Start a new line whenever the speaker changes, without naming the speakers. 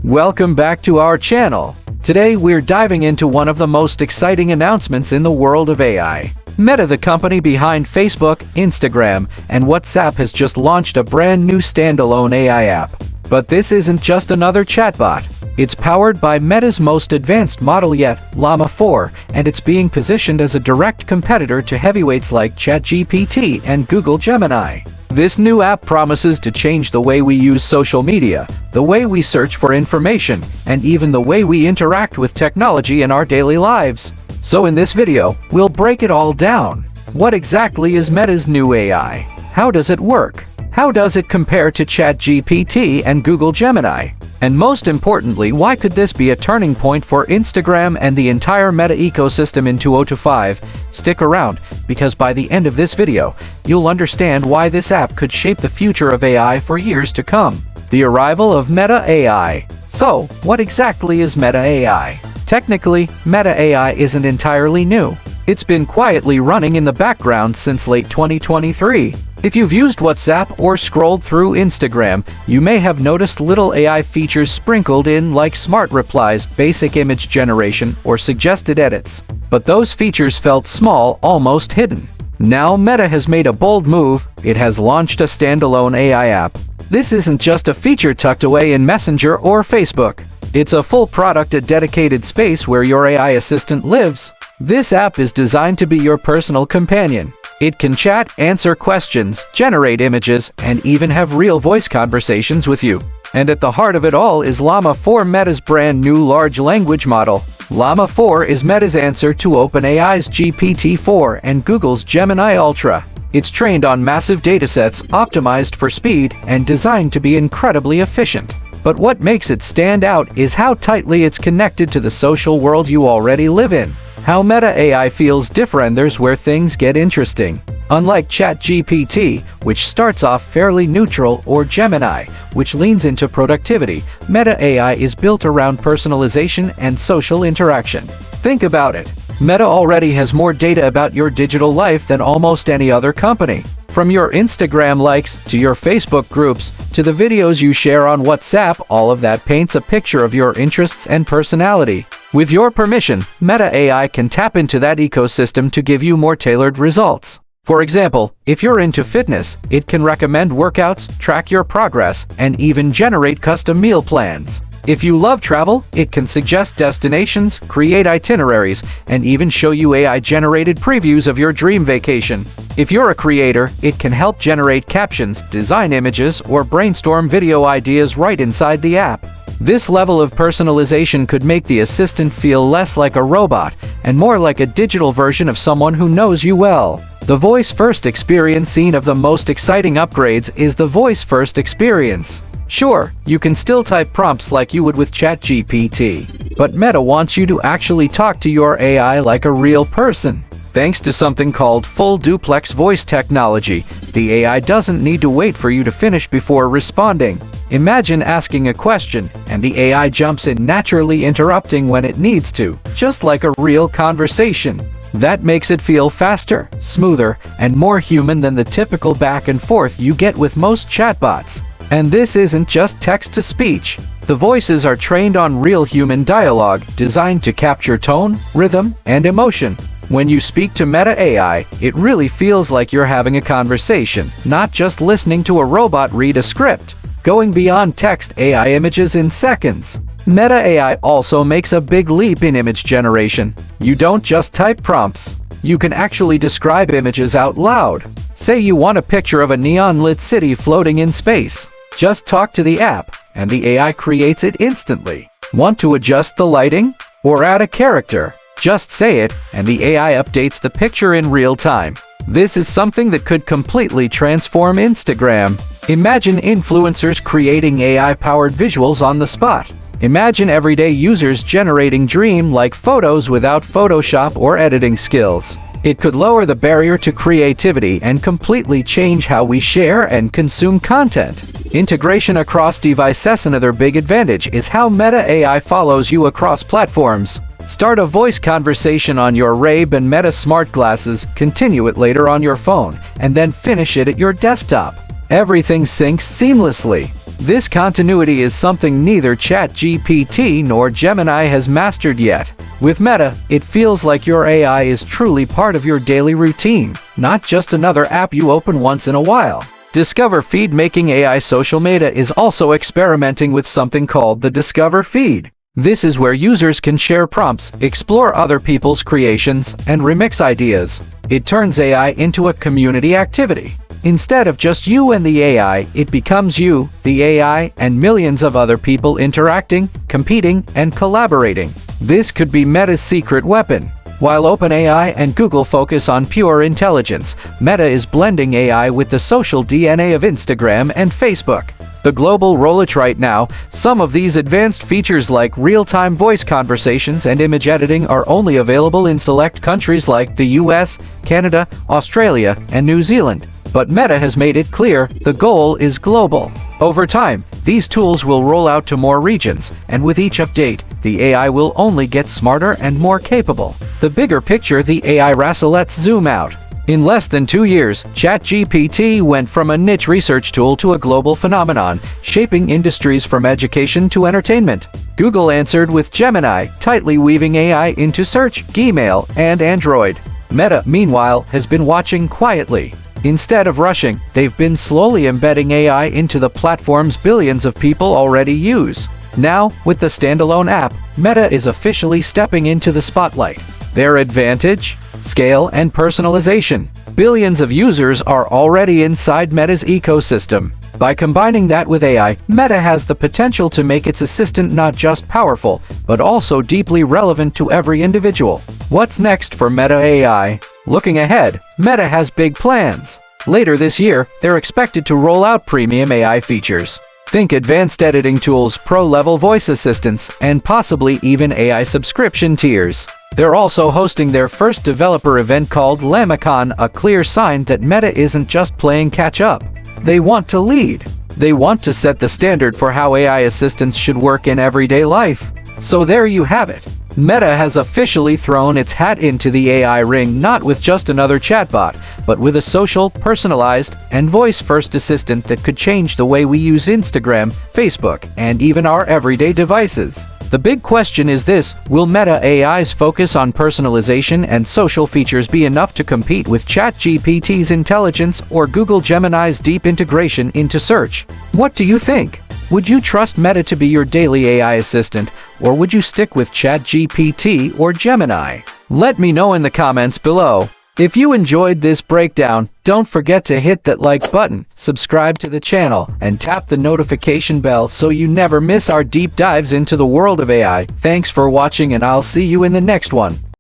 Welcome back to our channel. Today we're diving into one of the most exciting announcements in the world of AI. Meta, the company behind Facebook, Instagram, and WhatsApp, has just launched a brand new standalone AI app. But this isn't just another chatbot. It's powered by Meta's most advanced model yet, Llama 4, and it's being positioned as a direct competitor to heavyweights like ChatGPT and Google Gemini. This new app promises to change the way we use social media, the way we search for information, and even the way we interact with technology in our daily lives. So in this video, we'll break it all down. What exactly is Meta's new AI? How does it work? How does it compare to ChatGPT and Google Gemini? And most importantly, why could this be a turning point for Instagram and the entire Meta ecosystem in 2025? Stick around, because by the end of this video, you'll understand why this app could shape the future of AI for years to come. The arrival of Meta AI. So, what exactly is Meta AI? Technically, Meta AI isn't entirely new. It's been quietly running in the background since late 2023. If you've used WhatsApp or scrolled through Instagram, you may have noticed little AI features sprinkled in, like smart replies, basic image generation, or suggested edits. But those features felt small, almost hidden. Now Meta has made a bold move. It has launched a standalone AI app. This isn't just a feature tucked away in Messenger or Facebook. It's a full product, a dedicated space where your AI assistant lives. This app is designed to be your personal companion. It can chat, answer questions, generate images, and even have real voice conversations with you. And at the heart of it all is Llama 4, Meta's brand new large language model. Llama 4 is Meta's answer to OpenAI's GPT-4 and Google's Gemini Ultra. It's trained on massive datasets, optimized for speed, and designed to be incredibly efficient. But what makes it stand out is how tightly it's connected to the social world you already live in. How Meta AI feels different. There's where things get interesting. Unlike ChatGPT, which starts off fairly neutral, or Gemini, which leans into productivity, Meta AI is built around personalization and social interaction. Think about it. Meta already has more data about your digital life than almost any other company. From your Instagram likes, to your Facebook groups, to the videos you share on WhatsApp, all of that paints a picture of your interests and personality. With your permission, Meta AI can tap into that ecosystem to give you more tailored results. For example, if you're into fitness, it can recommend workouts, track your progress, and even generate custom meal plans. If you love travel, it can suggest destinations, create itineraries, and even show you AI-generated previews of your dream vacation. If you're a creator, it can help generate captions, design images, or brainstorm video ideas right inside the app. This level of personalization could make the assistant feel less like a robot and more like a digital version of someone who knows you well. The voice-first experience. Scene of the most exciting upgrades is the voice-first experience. Sure, you can still type prompts like you would with ChatGPT, but Meta wants you to actually talk to your AI like a real person. Thanks to something called Full-duplex voice technology, the AI doesn't need to wait for you to finish before responding. Imagine asking a question, and the AI jumps in, naturally interrupting when it needs to, just like a real conversation. That makes it feel faster, smoother, and more human than the typical back and forth you get with most chatbots. And this isn't just text-to-speech. The voices are trained on real human dialogue, designed to capture tone, rhythm, and emotion. When you speak to Meta AI, it really feels like you're having a conversation, not just listening to a robot read a script. Going beyond text AI images in seconds. Meta AI also makes a big leap in image generation. You don't just type prompts. You can actually describe images out loud. Say you want a picture of a neon-lit city floating in space. Just talk to the app, and the AI creates it instantly. Want to adjust the lighting? Or add a character? Just say it, and the AI updates the picture in real time. This is something that could completely transform Instagram. Imagine influencers creating AI-powered visuals on the spot. Imagine everyday users generating dream-like photos without Photoshop or editing skills. It could lower the barrier to creativity and completely change how we share and consume content. Integration across devices. Another big advantage is how Meta AI follows you across platforms. Start a voice conversation on your Ray-Ban Meta smart glasses, continue it later on your phone, and then finish it at your desktop. Everything syncs seamlessly. This continuity is something neither ChatGPT nor Gemini has mastered yet. With Meta, it feels like your AI is truly part of your daily routine, not just another app you open once in a while. Discover Feed. Making AI social. Meta is also experimenting with something called the Discover Feed. This is where users can share prompts, explore other people's creations, and remix ideas. It turns AI into a community activity. Instead of just you and the AI, it becomes you, the AI, and millions of other people interacting, competing, and collaborating. This could be Meta's secret weapon. While OpenAI and Google focus on pure intelligence, Meta is blending AI with the social DNA of Instagram and Facebook. The global rollout right now, some of these advanced features like real-time voice conversations and image editing are only available in select countries like the US, Canada, Australia, and New Zealand. But Meta has made it clear the goal is global. Over time, these tools will roll out to more regions, and with each update, the AI will only get smarter and more capable. The bigger picture. The AI race. Let's zoom out. In less than 2 years, ChatGPT went from a niche research tool to a global phenomenon, shaping industries from education to entertainment. Google answered with Gemini, tightly weaving AI into search, Gmail, and Android. Meta, meanwhile, has been watching quietly. Instead of rushing, they've been slowly embedding AI into the platforms billions of people already use. Now, with the standalone app, Meta is officially stepping into the spotlight. Their advantage? Scale and personalization. Billions of users are already inside Meta's ecosystem. By combining that with AI, Meta has the potential to make its assistant not just powerful, but also deeply relevant to every individual. What's next for Meta AI? Looking ahead, Meta has big plans. Later this year, they're expected to roll out premium AI features. Think advanced editing tools, pro-level voice assistants, and possibly even AI subscription tiers. They're also hosting their first developer event called LlamaCon, a clear sign that Meta isn't just playing catch-up. They want to lead. They want to set the standard for how AI assistants should work in everyday life. So there you have it. Meta has officially thrown its hat into the AI ring, not with just another chatbot, but with a social, personalized, and voice-first assistant that could change the way we use Instagram, Facebook, and even our everyday devices. The big question is this: will Meta AI's focus on personalization and social features be enough to compete with ChatGPT's intelligence or Google Gemini's deep integration into search? What do you think? Would you trust Meta to be your daily AI assistant, or would you stick with ChatGPT or Gemini? Let me know in the comments below. If you enjoyed this breakdown, don't forget to hit that like button, subscribe to the channel, and tap the notification bell so you never miss our deep dives into the world of AI. Thanks for watching, and I'll see you in the next one.